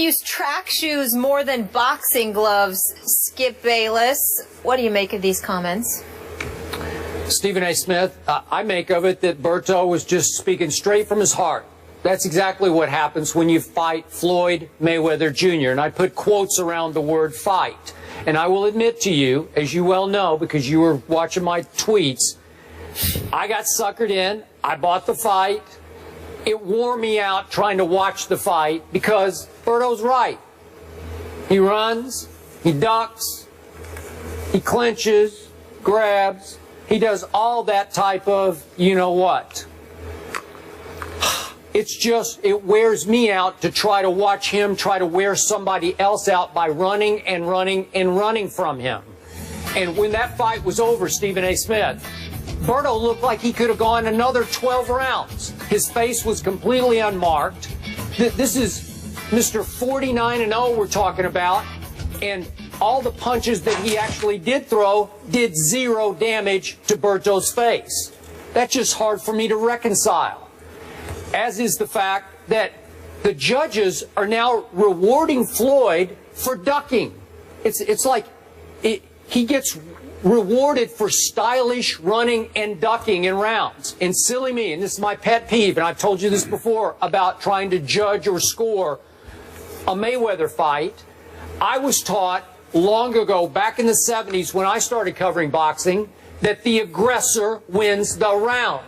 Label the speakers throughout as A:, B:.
A: use track shoes more than boxing gloves. Skip Bayless, what do you make of these comments?
B: Stephen A. Smith, I make of it that Berto was just speaking straight from his heart. That's exactly what happens when you fight Floyd Mayweather Jr. And I put quotes around the word fight. And I will admit to you, as you well know, because you were watching my tweets, I got suckered in. I bought the fight. It wore me out trying to watch the fight because Berto's right. He runs, he ducks, he clinches, grabs. He does all that type of you-know-what. It's just, it wears me out to try to watch him try to wear somebody else out by running and running and running from him. And when that fight was over, Stephen A. Smith, Berto looked like he could have gone another 12 rounds. His face was completely unmarked. This is Mr. 49-0 we're talking about. And all the punches that he actually did throw did zero damage to Berto's face. That's just hard for me to reconcile. As is the fact that the judges are now rewarding Floyd for ducking. It's like he gets rewarded for stylish running and ducking in rounds. And silly me, and this is my pet peeve, and I've told you this before about trying to judge or score a Mayweather fight. I was taught long ago, back in the 70s when I started covering boxing, that the aggressor wins the round.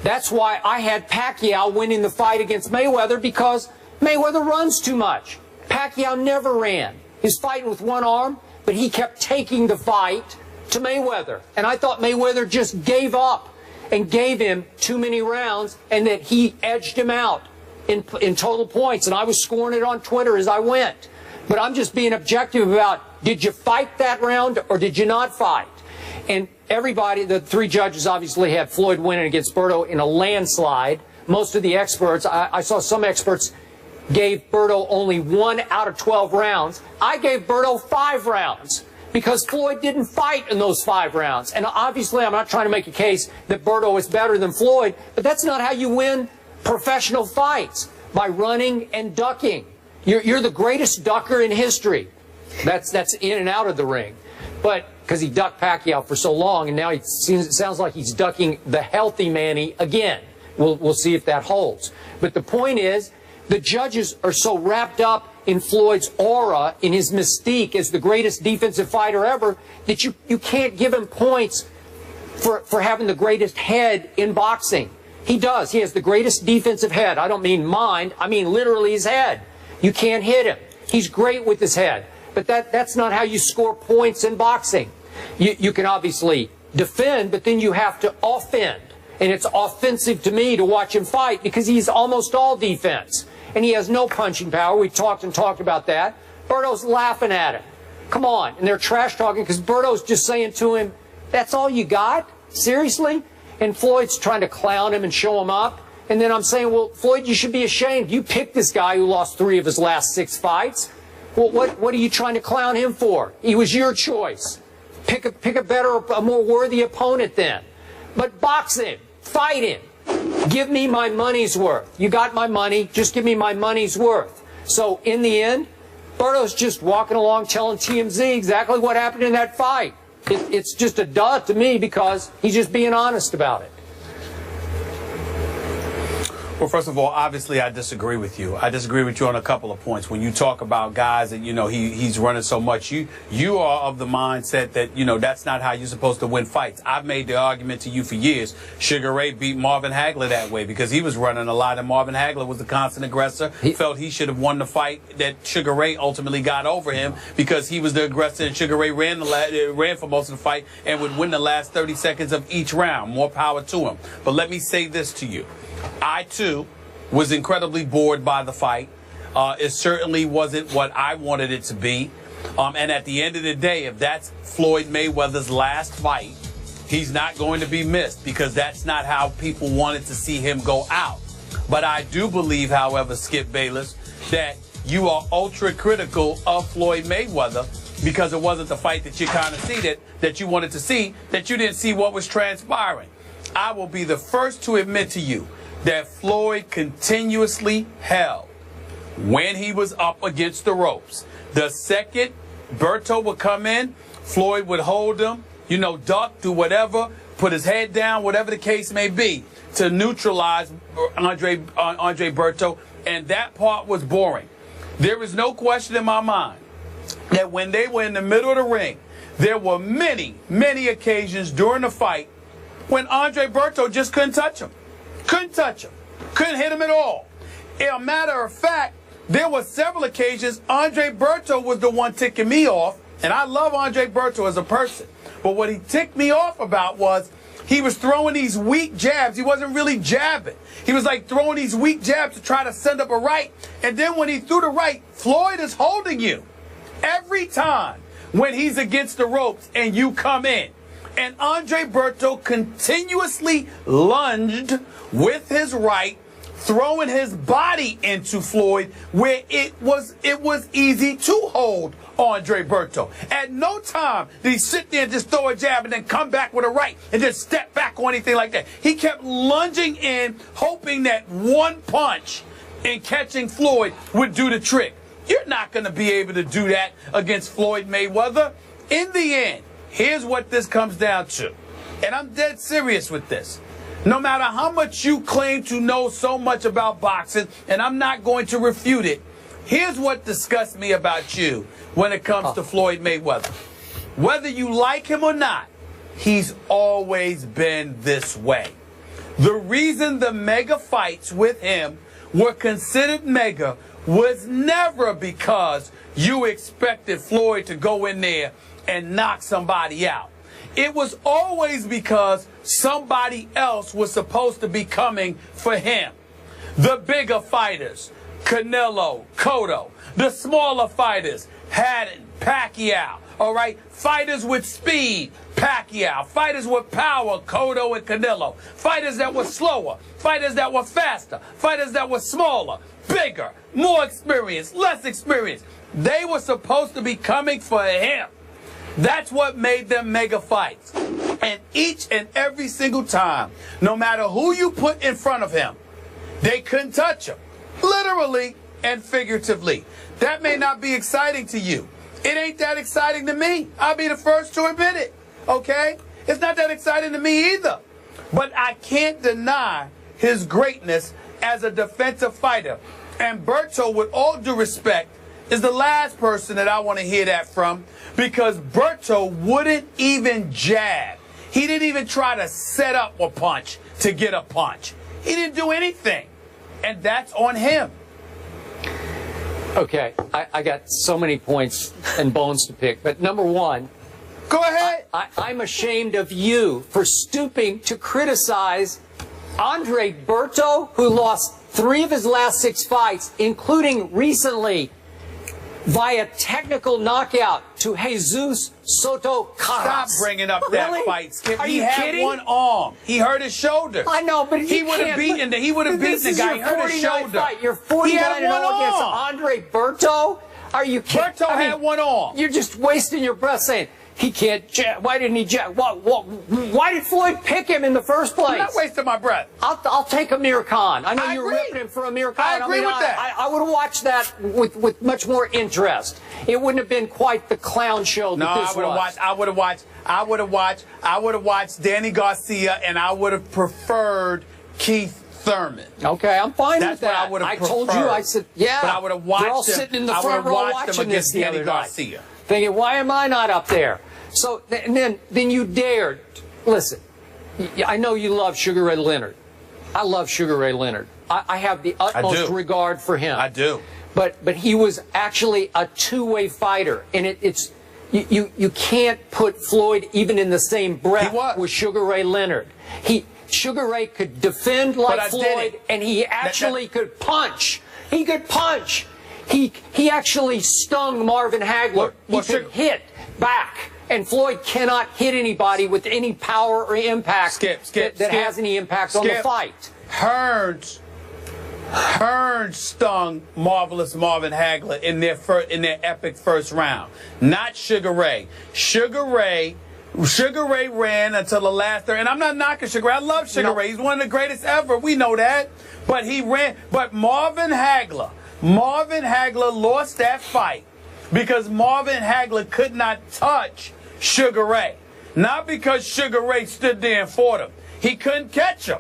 B: That's why I had Pacquiao winning the fight against Mayweather, because Mayweather runs too much. Pacquiao never ran. He's fighting with one arm, but he kept taking the fight to Mayweather. And I thought Mayweather just gave up and gave him too many rounds and that he edged him out in total points. And I was scoring it on Twitter as I went. But I'm just being objective about, did you fight that round or did you not fight? And everybody, the three judges obviously had Floyd winning against Berto in a landslide. Most of the experts, I saw some experts gave Berto only 1 out of 12 rounds. I gave Berto 5 rounds because Floyd didn't fight in those 5 rounds. And obviously I'm not trying to make a case that Berto is better than Floyd, but that's not how you win professional fights, by running and ducking. You're the greatest ducker in history. That's in and out of the ring. But because he ducked Pacquiao for so long, and now it sounds like he's ducking the healthy Manny again. We'll see if that holds. But the point is, the judges are so wrapped up in Floyd's aura, in his mystique as the greatest defensive fighter ever, that you can't give him points for having the greatest head in boxing. He does. He has the greatest defensive head. I don't mean mind. I mean literally his head. You can't hit him. He's great with his head. But that's not how you score points in boxing. You can obviously defend, but then you have to offend. And it's offensive to me to watch him fight because he's almost all defense. And he has no punching power. We talked about that. Berto's laughing at him. Come on. And they're trash talking because Berto's just saying to him, that's all you got? Seriously? And Floyd's trying to clown him and show him up. And then I'm saying, well, Floyd, you should be ashamed. You picked this guy who lost 3 of his last 6 fights. Well, what are you trying to clown him for? He was your choice. Pick a better, a more worthy opponent then. But box him. Fight him. Give me my money's worth. You got my money. Just give me my money's worth. So in the end, Berto's just walking along telling TMZ exactly what happened in that fight. It's just a duh to me because he's just being honest about it.
C: Well, first of all, obviously, I disagree with you. I disagree with you on a couple of points. When you talk about guys that, he's running so much, you are of the mindset that, that's not how you're supposed to win fights. I've made the argument to you for years. Sugar Ray beat Marvin Hagler that way because he was running a lot, and Marvin Hagler was the constant aggressor. He felt he should have won the fight that Sugar Ray ultimately got over him because he was the aggressor, and Sugar Ray ran for most of the fight and would win the last 30 seconds of each round. More power to him. But let me say this to you. I, too, was incredibly bored by the fight. It certainly wasn't what I wanted it to be. And at the end of the day, if that's Floyd Mayweather's last fight, he's not going to be missed because that's not how people wanted to see him go out. But I do believe, however, Skip Bayless, that you are ultra critical of Floyd Mayweather because it wasn't the fight that you kind of see that you wanted to see, that you didn't see what was transpiring. I will be the first to admit to you that Floyd continuously held when he was up against the ropes. The second Berto would come in, Floyd would hold him, duck, do whatever, put his head down, whatever the case may be, to neutralize Andre Berto, and that part was boring. There is no question in my mind that when they were in the middle of the ring, there were many, many occasions during the fight when Andre Berto just couldn't touch him. Couldn't touch him. Couldn't hit him at all. As a matter of fact, there were several occasions Andre Berto was the one ticking me off, and I love Andre Berto as a person. But what he ticked me off about was he was throwing these weak jabs. He wasn't really jabbing. He was like throwing these weak jabs to try to send up a right. And then when he threw the right, Floyd is holding you every time when he's against the ropes and you come in. And Andre Berto continuously lunged with his right, throwing his body into Floyd, where it was easy to hold Andre Berto. At no time did he sit there and just throw a jab and then come back with a right and just step back or anything like that. He kept lunging in, hoping that one punch and catching Floyd would do the trick. You're not going to be able to do that against Floyd Mayweather. In the end, here's what this comes down to. And I'm dead serious with this. No matter how much you claim to know so much about boxing, and I'm not going to refute it, here's what disgusts me about you when it comes to Floyd Mayweather. Whether you like him or not, he's always been this way. The reason the mega fights with him were considered mega was never because you expected Floyd to go in there and knock somebody out. It was always because somebody else was supposed to be coming for him. The bigger fighters, Canelo, Cotto. The smaller fighters, Haddon, Pacquiao. All right? Fighters with speed, Pacquiao. Fighters with power, Cotto and Canelo. Fighters that were slower. Fighters that were faster. Fighters that were smaller, bigger, more experienced, less experienced. They were supposed to be coming for him. That's what made them mega fights. And each and every single time, no matter who you put in front of him, they couldn't touch him. Literally and figuratively. That may not be exciting to you. It ain't that exciting to me. I'll be the first to admit it. Okay? It's not that exciting to me either. But I can't deny his greatness as a defensive fighter. And Berto, with all due respect, is the last person that I want to hear that from, because Berto wouldn't even jab. He didn't even try to set up a punch to get a punch. He didn't do anything. And that's on him.
B: Okay, I got so many points and bones to pick. But number one,
C: go ahead.
B: I'm ashamed of you for stooping to criticize Andre Berto, who lost 3 of his last 6 fights, including recently via technical knockout to Jesus Soto Caras.
C: Stop bringing up that fight, Skip.
B: Are
C: he
B: you
C: had
B: kidding?
C: one arm. He hurt his shoulder.
B: I know, but
C: he would have beaten the guy. He hurt his shoulder.
B: Fight. You're 49-0 against Andre Berto. Are you kidding?
C: Berto had one arm.
B: You're just wasting your breath saying he can't jab. Why didn't he jab? Why did Floyd pick him in the first place?
C: I'm not wasting my breath.
B: I'll take Amir Khan. I know you're
C: agree.
B: ripping him for Amir Khan.
C: I agree with that.
B: I would have watched that with much more interest. It wouldn't have been quite the clown show that this was.
C: I would have watched Danny Garcia, and I would have preferred Keith Thurman.
B: Okay, I'm fine
C: That's
B: with that.
C: what I would have preferred.
B: told you, I said, yeah.
C: But I would have watched
B: They're all
C: him.
B: sitting in the
C: I would
B: front
C: have
B: row
C: watched
B: watching
C: him
B: this
C: against
B: the
C: Danny
B: other night.
C: Garcia.
B: Thinking, why am I not up there? So, and then you dared. Listen, I know you love Sugar Ray Leonard. I love Sugar Ray Leonard. I have the utmost regard for him.
C: I do.
B: But he was actually a two-way fighter, and you can't put Floyd even in the same breath with Sugar Ray Leonard. Sugar Ray could defend like Floyd, and he actually could punch. He could punch. He actually stung Marvin Hagler. He could hit back. And Floyd cannot hit anybody with any power or impact that has any impact on the fight.
C: Hearns stung Marvelous Marvin Hagler in their epic first round. Not Sugar Ray. Sugar Ray ran until the last third. And I'm not knocking Sugar Ray. I love Sugar Ray. He's one of the greatest ever. We know that. But he ran. But Marvin Hagler, Marvin Hagler lost that fight because Marvin Hagler could not touch Sugar Ray. Not because Sugar Ray stood there and fought him. He couldn't catch him.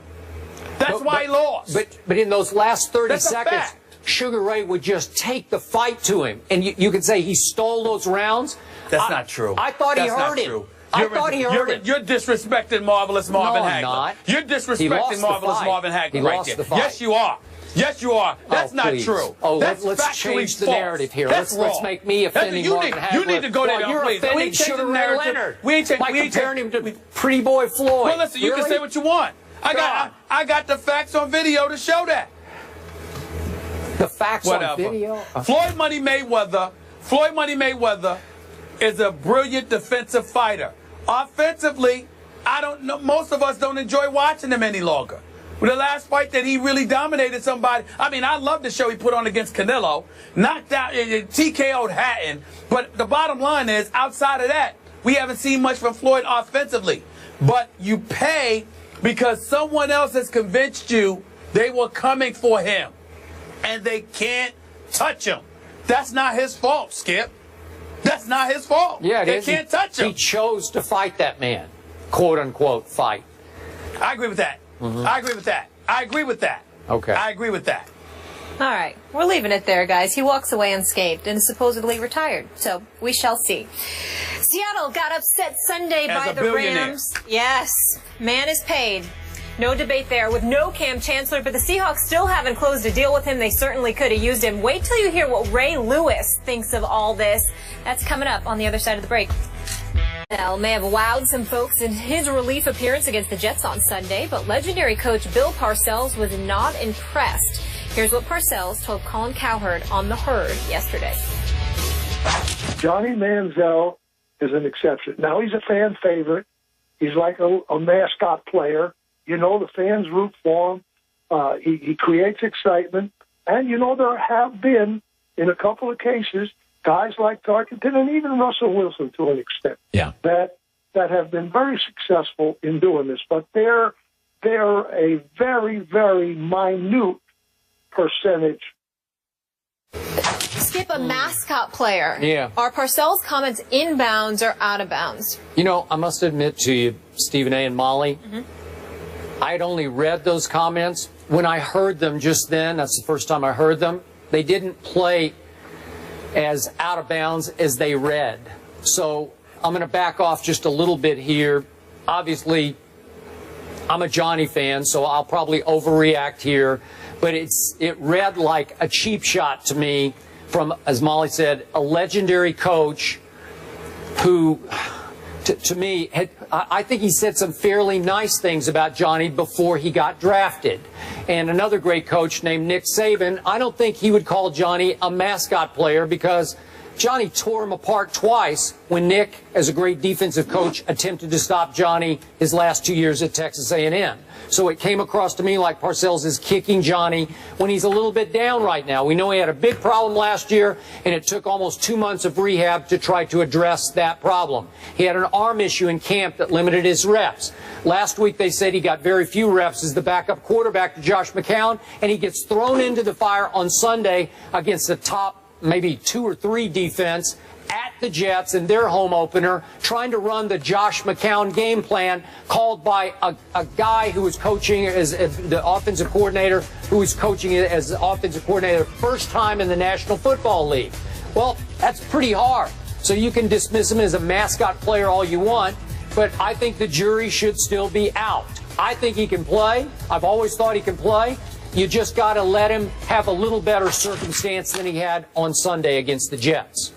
C: That's why he lost.
B: But in those last 30
C: That's
B: seconds, Sugar Ray would just take the fight to him. And you could say he stole those rounds.
C: That's not true.
B: I thought he hurt him. I thought he hurt him.
C: You're disrespecting Marvelous Marvin Hagler.
B: I'm not.
C: You're disrespecting Marvelous Marvin Hagler right there. Yes, you are. Yes, you are. That's not true.
B: Oh,
C: that's
B: let's change the
C: false.
B: narrative here.
C: Let's
B: make me offending Marvin Hagler.
C: You need to go there.
B: You're
C: please.
B: offending Sugar Ray Leonard by comparing him to Pretty Boy Floyd.
C: Well, listen, you can say what you want. I got the facts on video to show that.
B: The facts on video?
C: Floyd Money Mayweather is a brilliant defensive fighter. Offensively, I don't know. Most of us don't enjoy watching him any longer. With the last fight that he really dominated somebody, I mean, I love the show he put on against Canelo, knocked out, TKO'd Hatton. But the bottom line is, outside of that, we haven't seen much from Floyd offensively. But you pay because someone else has convinced you they were coming for him, and they can't touch him. That's not his fault, Skip. That's not his fault.
B: Yeah,
C: they can't touch him.
B: He chose to fight that man, quote unquote, fight.
C: I agree with that. I agree with that. I agree with that.
B: Okay.
C: I agree with that.
A: All right. We're leaving it there, guys. He walks away unscathed and is supposedly retired. So we shall see. Seattle got upset Sunday by the Rams. Yes. Man is paid. No debate there with no Cam Chancellor, but the Seahawks still haven't closed a deal with him. They certainly could have used him. Wait till you hear what Ray Lewis thinks of all this. That's coming up on the other side of the break. Bell may have wowed some folks in his relief appearance against the Jets on Sunday, but legendary coach Bill Parcells was not impressed. Here's what Parcells told Colin Cowherd on The Herd yesterday.
D: Johnny Manziel is an exception. Now, he's a fan favorite. He's like a mascot player. You know, the fans root for him. He creates excitement. And, you know, there have been, in a couple of cases, guys like Tarkenton and even Russell Wilson to an extent that have been very successful in doing this. But they're a very, very minute percentage.
A: Skip, a mascot player.
B: Yeah.
A: Are Parcells' comments inbounds or out of bounds?
B: You know, I must admit to you, Stephen A. and Molly, I had only read those comments. When I heard them just then, that's the first time I heard them, they didn't play as out of bounds as they read. So I'm going to back off just a little bit here. Obviously, I'm a Johnny fan, so I'll probably overreact here. But it read like a cheap shot to me from, as Molly said, a legendary coach who, to me, I think he said some fairly nice things about Johnny before he got drafted. And another great coach named Nick Saban, I don't think he would call Johnny a mascot player because Johnny tore him apart twice when Nick, as a great defensive coach, attempted to stop Johnny his last 2 years at Texas A&M. So it came across to me like Parcells is kicking Johnny when he's a little bit down right now. We know he had a big problem last year, and it took almost 2 months of rehab to try to address that problem. He had an arm issue in camp that limited his reps. Last week they said he got very few reps as the backup quarterback to Josh McCown, and he gets thrown into the fire on Sunday against the top maybe 2 or 3 defense at the Jets in their home opener, trying to run the Josh McCown game plan called by a guy who was coaching as the offensive coordinator, who was coaching as the offensive coordinator first time in the National Football League. Well, that's pretty hard. So you can dismiss him as a mascot player all you want, but I think the jury should still be out. I think he can play. I've always thought he can play. You just got to let him have a little better circumstance than he had on Sunday against the Jets.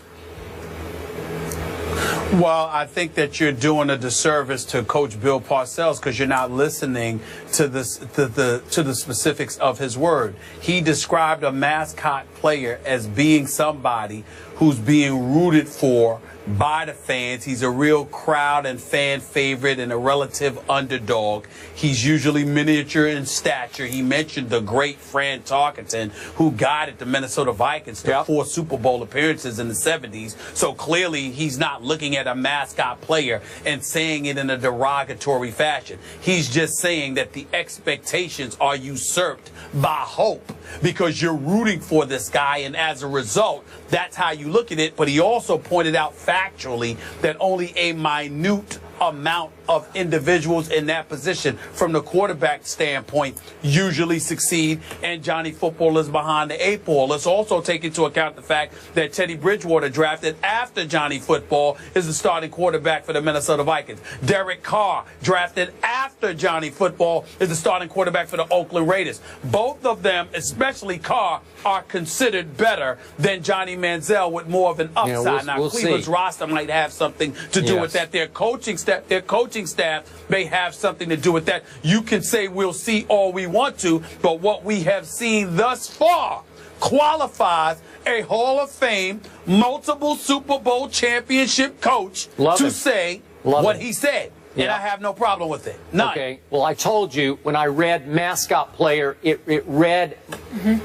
C: Well, I think that you're doing a disservice to Coach Bill Parcells because you're not listening to the specifics of his word. He described a mascot player as being somebody who's being rooted for by the fans. He's a real crowd and fan favorite and a relative underdog. He's usually miniature in stature. He mentioned the great Fran Tarkenton, who guided the Minnesota Vikings to 4 Super Bowl appearances in the 70s. So clearly he's not looking at a mascot player and saying it in a derogatory fashion. He's just saying that the expectations are usurped by hope because you're rooting for this guy, and as a result, that's how you look at it. But he also pointed out factually that only a minute amount of individuals in that position from the quarterback standpoint usually succeed, and Johnny Football is behind the 8 ball. Let's also take into account the fact that Teddy Bridgewater, drafted after Johnny Football, is the starting quarterback for the Minnesota Vikings. Derek Carr, drafted after Johnny Football, is the starting quarterback for the Oakland Raiders. Both of them, especially Carr, are considered better than Johnny Manziel with more of an upside. Now, Cleveland's roster might have something to do with that. Their coaching staff may have something to do with that. You can say we'll see all we want to, but what we have seen thus far qualifies a Hall of Fame, multiple Super Bowl championship coach to say what he said. And I have no problem with it. None.
B: Okay. Well, I told you when I read mascot player, it read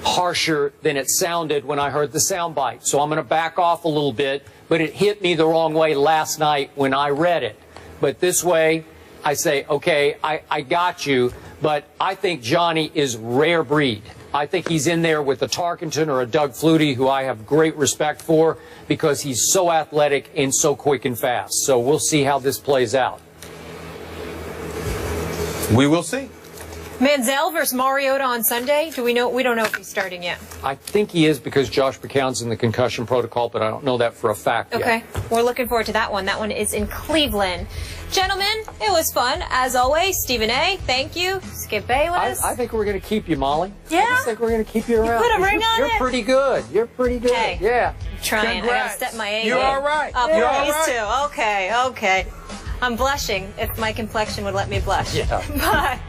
B: harsher than it sounded when I heard the soundbite. So I'm going to back off a little bit, but it hit me the wrong way last night when I read it. But this way, I say, okay, I got you, but I think Johnny is rare breed. I think he's in there with a Tarkenton or a Doug Flutie, who I have great respect for because he's so athletic and so quick and fast. So we'll see how this plays out.
C: We will see.
A: Manziel versus Mariota on Sunday. Do we know? We don't know if he's starting yet.
B: I think he is because Josh McCown's in the concussion protocol, but I don't know that for a fact yet.
A: Okay. We're looking forward to that one. That one is in Cleveland. Gentlemen, it was fun, as always. Stephen A., thank you. Skip Bayless.
B: I think we're going to keep you, Molly.
A: Yeah?
B: I just think we're going to keep you around.
A: You put a ring on it?
B: You're pretty good. You're pretty good.
A: Hey,
B: yeah.
A: I'm trying.
C: Congrats.
A: I got to step my A.
C: You're all right.
A: Oh,
C: You're all
A: please,
C: right.
A: too. Okay, okay. I'm blushing if my complexion would let me blush.
B: Yeah.
A: Bye.